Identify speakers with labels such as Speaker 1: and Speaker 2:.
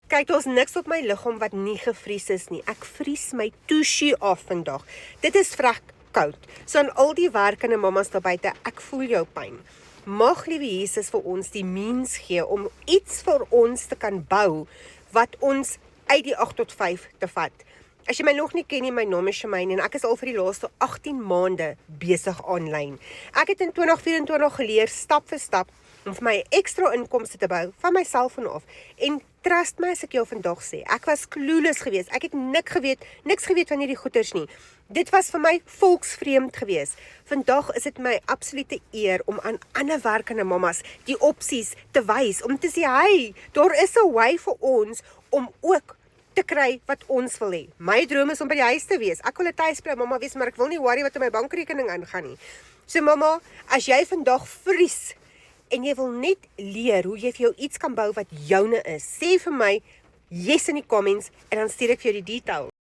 Speaker 1: Kyk, daar's niks op my liggaam wat nie gevries is nie. Ek vries my tushy af vandag. Dit is vrek koud. So aan al die werkende mammas daar buite, ek voel jou pyn. Mag liewe Jesus vir ons die means gee om iets vir ons te kan bou wat ons uit die 8 tot 5 te vat. As jy my nog nie ken nie, my naam is Shamaine en ek is al vir die laaste 18 maande besig aanlyn. Ek het in 2024 geleer stap vir stap om vir my ekstra inkomste te bou van my selfoon af. En trust my as ek jou vandag sê, ek was clueless geweest. Ek het niks geweet van hierdie goeters nie. Dit was vir my volksvreemd geweest. Vandag is dit my absolute eer om aan ander werkende mammas die opsies te wys, om te sê, hey, daar is 'n way vir ons om ook te kry wat ons wil hê. My droom is om by die huis te wees. Ek wil 'n tuisblou mamma wees, maar ek wil nie worry wat in my bankrekening aangaan nie. So mamma, as jy vandag vries en jy wil net leer hoe jy vir jou iets kan bou wat joune is, sê vir my yes in die comments en dan stuur ek vir jou die detail.